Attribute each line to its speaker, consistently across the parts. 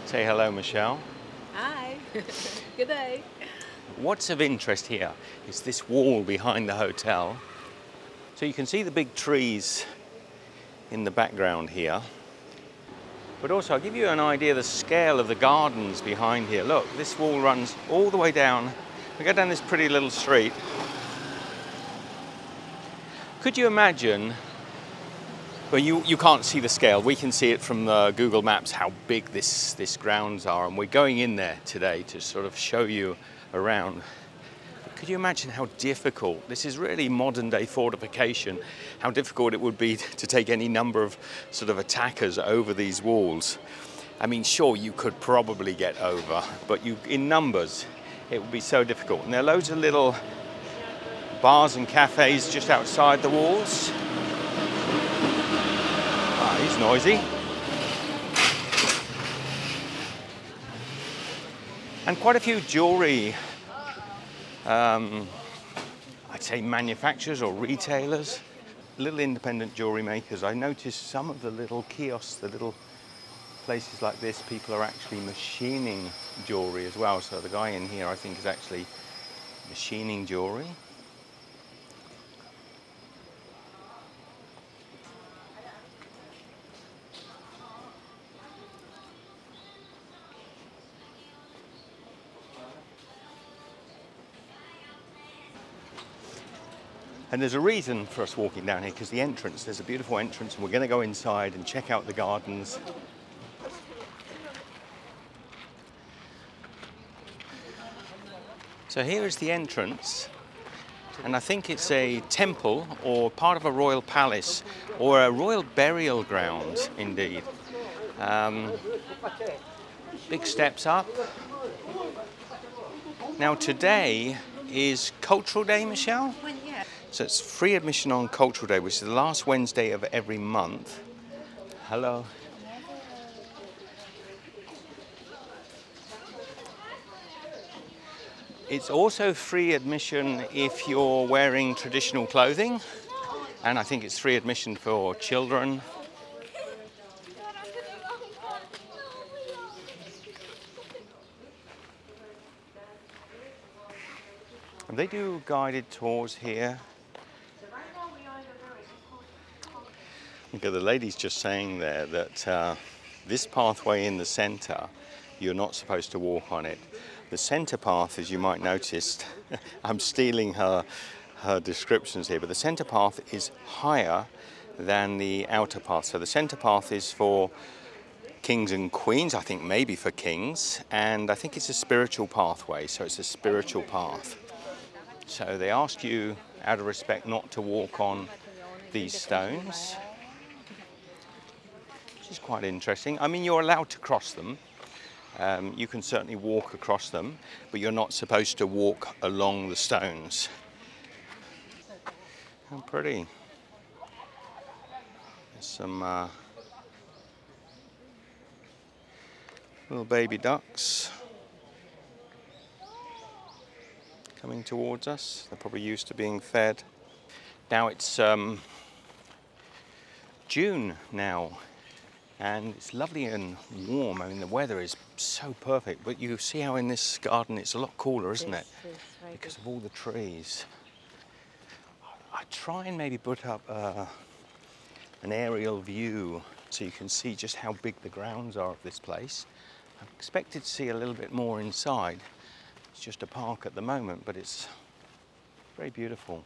Speaker 1: Say hello, Michelle.
Speaker 2: Hi. Good day.
Speaker 1: What's of interest here is this wall behind the hotel. So you can see the big trees in the background here. But also I'll give you an idea of the scale of the gardens behind here. Look, this wall runs all the way down. We go down this pretty little street. Could you imagine, well, you can't see the scale. We can see it from the Google Maps how big this grounds are, and we're going in there today to sort of show you around. But could you imagine how difficult, this is really modern day fortification, how difficult it would be to take any number of sort of attackers over these walls. I mean, sure, you could probably get over, but in numbers, it would be so difficult. And there are loads of little bars and cafes just outside the walls. Ah, he's noisy. And quite a few jewelry, I'd say manufacturers or retailers, little independent jewelry makers. I noticed some of the little kiosks, the little places like this, people are actually machining jewelry as well. So the guy in here, I think, is actually machining jewelry. And there's a reason for us walking down here, because the entrance, there's a beautiful entrance, and we're going to go inside and check out the gardens. So here is the entrance, and I think it's a temple or part of a royal palace or a royal burial ground indeed. Big steps up. Now today is Cultural Day, Michelle? So it's free admission on Cultural Day, which is the last Wednesday of every month. Hello. It's also free admission if you're wearing traditional clothing, and I think it's free admission for children. And they do guided tours here. Okay, the lady's just saying there that this pathway in the centre, you're not supposed to walk on it. The centre path, as you might notice, I'm stealing her descriptions here, but the centre path is higher than the outer path. So the centre path is for kings and queens, I think maybe for kings, and I think it's a spiritual pathway, so it's a spiritual path. So they ask you, out of respect, not to walk on these stones, which is quite interesting. I mean, you're allowed to cross them. You can certainly walk across them, but you're not supposed to walk along the stones. How pretty. There's some little baby ducks coming towards us. They're probably used to being fed. Now it's June now, and it's lovely and warm. I mean, the weather is so perfect, but you see how in this garden it's a lot cooler, isn't it? Because of all the trees. I try and maybe put up an aerial view so you can see just how big the grounds are of this place. I expected to see a little bit more inside. It's just a park at the moment, but it's very beautiful.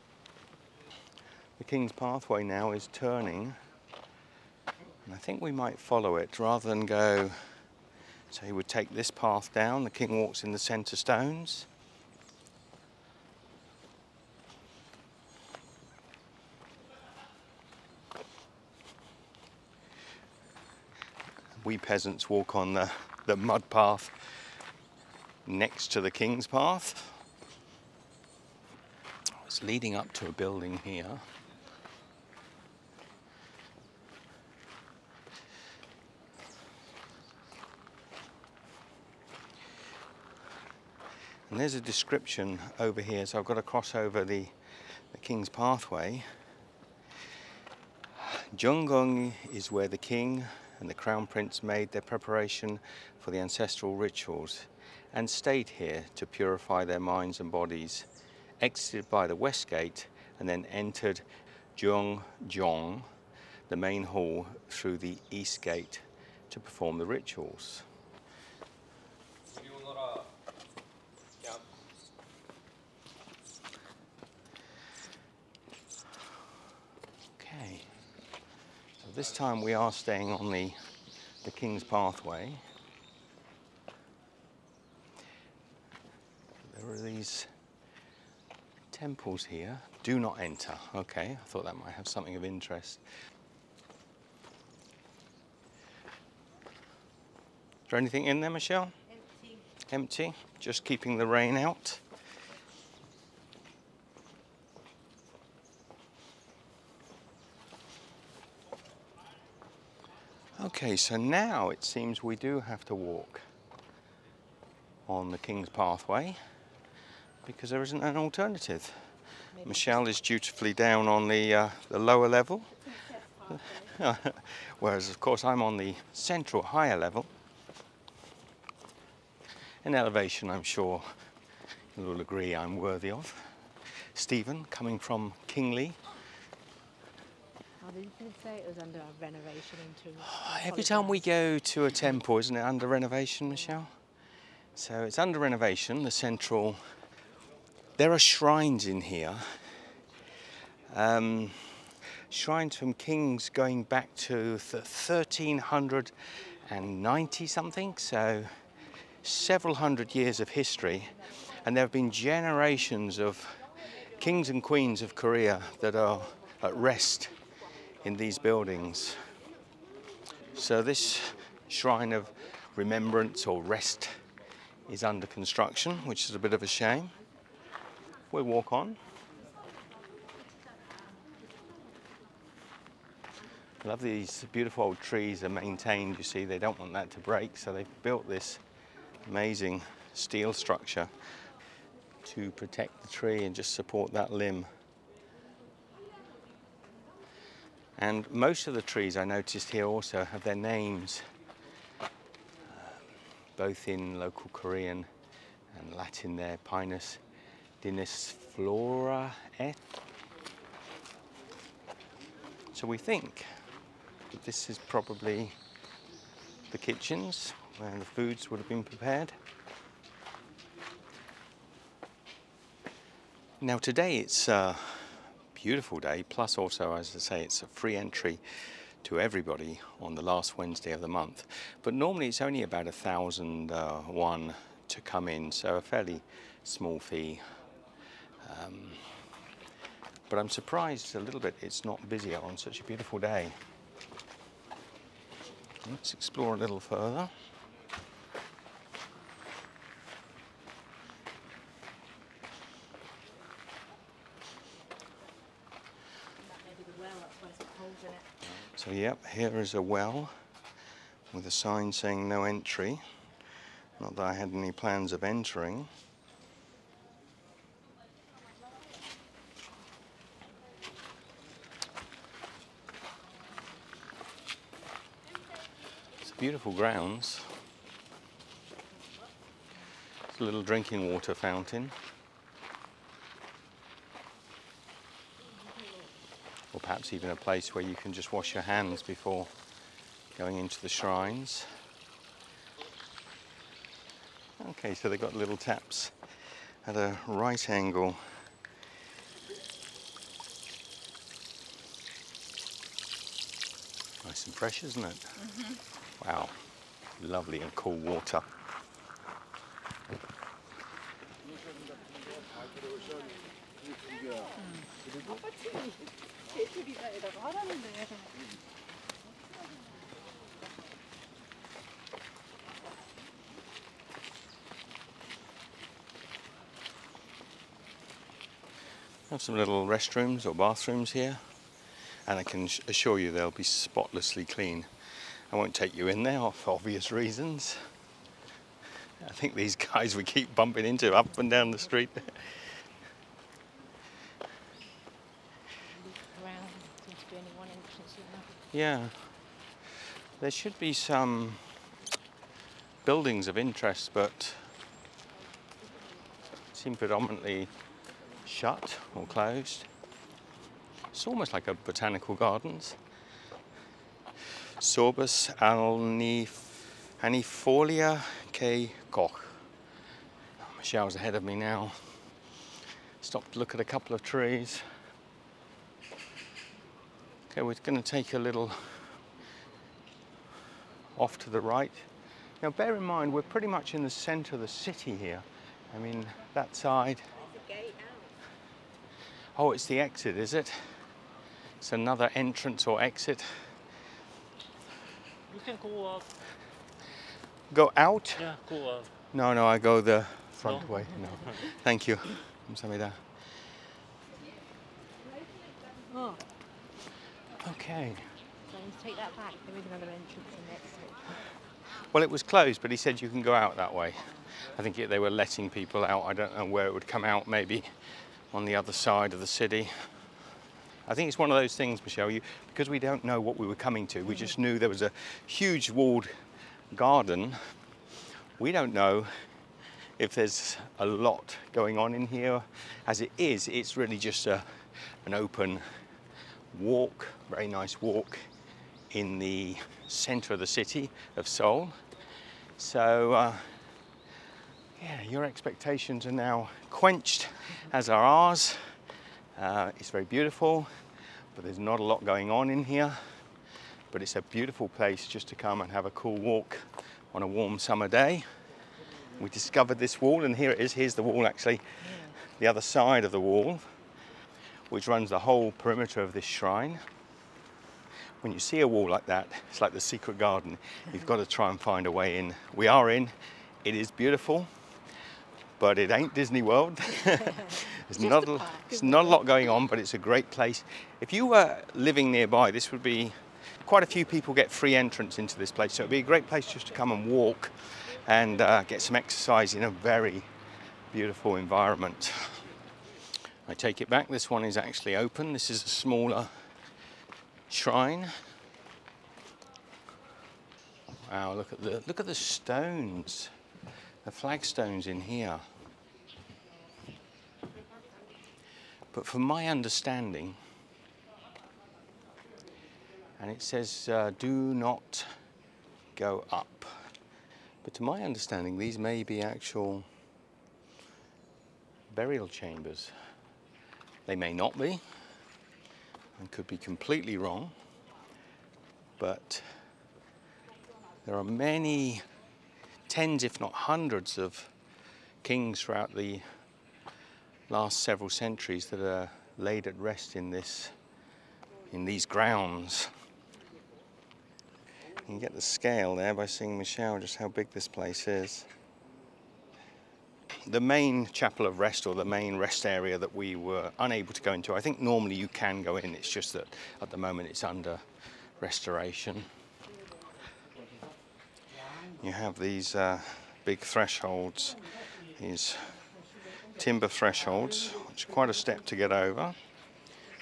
Speaker 1: The King's Pathway now is turning, and I think we might follow it rather than go. So he would take this path down. The king walks in the centre stones. We peasants walk on the mud path next to the King's Path. It's leading up to a building here. And there's a description over here, so I've got to cross over the King's Pathway. Jongno-gu is where the king and the Crown Prince made their preparation for the ancestral rituals and stayed here to purify their minds and bodies, exited by the west gate and then entered Jongmyo, the main hall, through the east gate to perform the rituals. Okay, so this time we are staying on the King's Pathway. There are these temples here. Do not enter. Okay, I thought that might have something of interest. Is there anything in there, Michelle?
Speaker 2: Empty.
Speaker 1: Empty. Just keeping the rain out. Okay, so now it seems we do have to walk on the King's Pathway because there isn't an alternative.
Speaker 2: Maybe.
Speaker 1: Michelle is dutifully down on the lower level, whereas of course I'm on the central higher level. An elevation I'm sure you will agree I'm worthy of. Stephen, coming from Kingley.
Speaker 2: How did you say it was under a renovation into?
Speaker 1: Every time we go to a temple, isn't it under renovation, Michelle? So it's under renovation, the central. There are shrines in here. Shrines from kings going back to 1390 something, so several hundred years of history. And there have been generations of kings and queens of Korea that are at rest in these buildings. So this shrine of remembrance or rest is under construction, which is a bit of a shame. We'll walk on. I love these beautiful old trees are maintained, you see, they don't want that to break, so they've built this amazing steel structure to protect the tree and just support that limb. And most of the trees I noticed here also have their names, both in local Korean and Latin there, Pinus dinisflora. So we think that this is probably the kitchens where the foods would have been prepared. Now today it's a beautiful day, plus also, as I say, it's a free entry to everybody on the last Wednesday of the month. But normally it's only about 1,000 won to come in, so a fairly small fee. But I'm surprised a little bit it's not busier on such a beautiful day. Let's explore a little further. So yep, here is a well with a sign saying no entry. Not that I had any plans of entering. It's beautiful grounds. It's a little drinking water fountain. Or perhaps even a place where you can just wash your hands before going into the shrines. Okay, so they've got little taps at a right angle. Nice and fresh, isn't it? Mm-hmm. Wow, lovely and cool water. Have some little restrooms or bathrooms here, and I can assure you they'll be spotlessly clean. I won't take you in there for obvious reasons. I think these guys we keep bumping into up and down the street. Yeah, There should be some buildings of interest, but seem predominantly shut or closed. It's almost like a botanical gardens. Sorbus anifolia K. Koch. Michelle's ahead of me now. Stopped to look at a couple of trees. Okay, we're going to take a little off to the right. Now bear in mind, we're pretty much in the centre of the city here. I mean, that side.
Speaker 2: There's a gate out.
Speaker 1: Oh, it's the exit, is it? It's another entrance or exit.
Speaker 3: You can go up.
Speaker 1: Go out?
Speaker 3: Yeah, go up.
Speaker 1: No, I go the front
Speaker 3: No.
Speaker 1: way. No. Thank you. 감사합니다.
Speaker 2: Oh,
Speaker 1: Okay.
Speaker 2: so I need to take that back. There is another entrance and exit.
Speaker 1: Well, it was closed, but he said you can go out that way. I think they were letting people out. I don't know where it would come out, maybe on the other side of the city. I think it's one of those things, Michelle, because we don't know what we were coming to, we just knew there was a huge walled garden. We don't know if there's a lot going on in here. As it is, it's really just an open walk, very nice walk in the center of the city of Seoul. So, yeah, your expectations are now quenched, as are ours. It's very beautiful, but there's not a lot going on in here. But it's a beautiful place just to come and have a cool walk on a warm summer day. We discovered this wall, and here it is. Here's the wall, actually, the other side of the wall, which runs the whole perimeter of this shrine. When you see a wall like that, it's like the secret garden. You've got to try and find a way in. We are in. It is beautiful, but it ain't Disney World. It's not a lot going on, but it's a great place. If you were living nearby, this would be quite a few people get free entrance into this place, so it'd be a great place just to come and walk and get some exercise in a very beautiful environment. I take it back. This one is actually open. This is a smaller shrine. Wow, look at the stones, the flagstones in here. But from my understanding, and it says do not go up. But to my understanding, these may be actual burial chambers. They may not be. I could be completely wrong, but there are many tens, if not hundreds, of kings throughout the last several centuries that are laid at rest in these grounds. You can get the scale there by seeing, Michelle, just how big this place is. The main chapel of rest, or the main rest area that we were unable to go into, I think normally you can go in, it's just that at the moment it's under restoration. You have these big thresholds, these timber thresholds, which are quite a step to get over.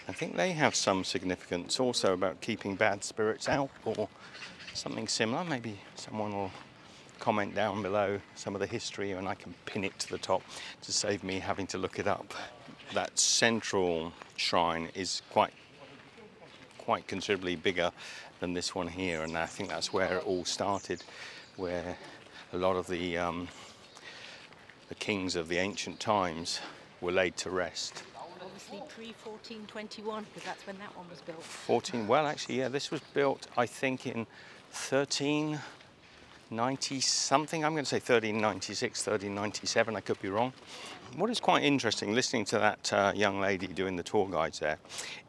Speaker 1: I think they have some significance also about keeping bad spirits out or something similar. Maybe someone will comment down below some of the history and I can pin it to the top to save me having to look it up. That central shrine is quite considerably bigger than this one here, and I think that's where it all started, where a lot of the kings of the ancient times were laid to rest.
Speaker 2: Obviously pre-1421, because that's when that one was built.
Speaker 1: 14, well actually, yeah, this was built I think in 1390 something. I'm going to say 1396, 1397, I could be wrong. What is quite interesting, listening to that young lady doing the tour guides there,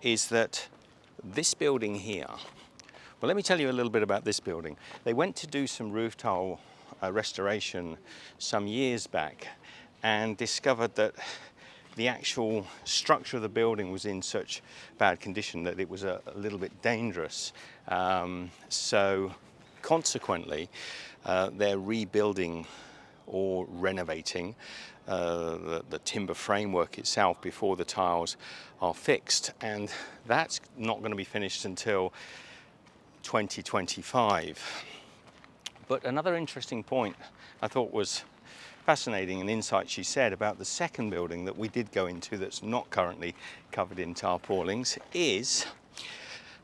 Speaker 1: is that this building here, well, let me tell you a little bit about this building. They went to do some roof tile restoration some years back and discovered that the actual structure of the building was in such bad condition that it was a little bit dangerous. So consequently, they're rebuilding or renovating the timber framework itself before the tiles are fixed, and that's not going to be finished until 2025. But another interesting point I thought was fascinating, an insight she said about the second building that we did go into that's not currently covered in tarpaulins, is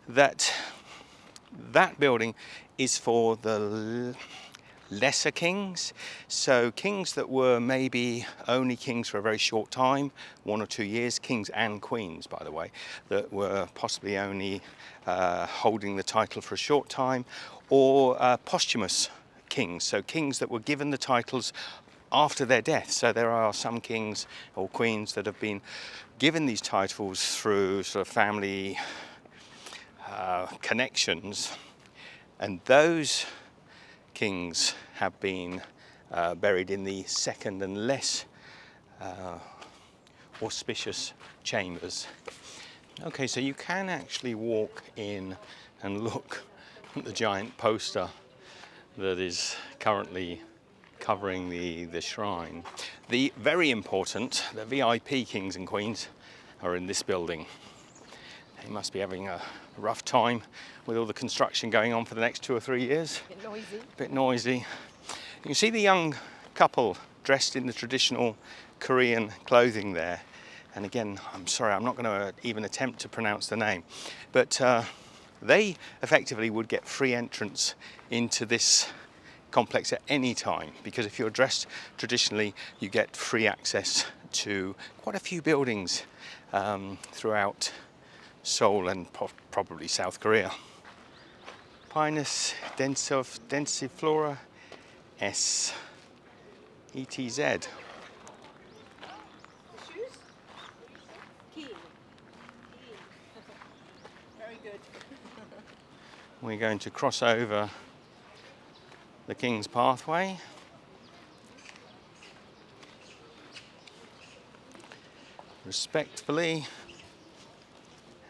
Speaker 1: that that building is for the lesser kings. So kings that were maybe only kings for a very short time, 1 or 2 years, kings and queens, by the way, that were possibly only holding the title for a short time, or posthumous kings, so kings that were given the titles after their death. So there are some kings or queens that have been given these titles through sort of family connections, and those kings have been buried in the second and less auspicious chambers. Okay, so you can actually walk in and look at the giant poster that is currently covering the shrine. The very important, the VIP kings and queens are in this building. They must be having a rough time with all the construction going on for the next 2 or 3 years.
Speaker 2: Bit noisy.
Speaker 1: Bit noisy. You can see the young couple dressed in the traditional Korean clothing there. And again, I'm sorry, I'm not going to even attempt to pronounce the name, but they effectively would get free entrance into this complex at any time, because if you're dressed traditionally, you get free access to quite a few buildings throughout Seoul and probably South Korea. Pinus densiflora S. ETZ.
Speaker 2: Very good.
Speaker 1: We're going to cross over the King's Pathway. Respectfully.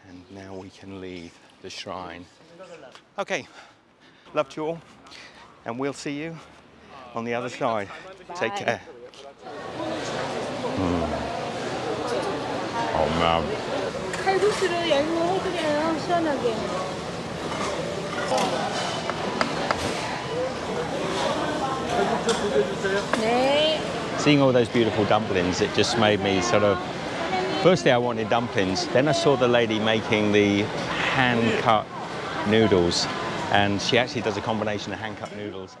Speaker 1: And now we can leave the shrine. Okay, love to you all, and we'll see you on the other side. Take care. Oh man.
Speaker 3: 칼국수를 열무 해드려요, 시원하게. 네.
Speaker 1: Seeing all those beautiful dumplings, it just made me sort of, firstly I wanted dumplings, then I saw the lady making the hand-cut noodles, and she actually does a combination of hand-cut noodles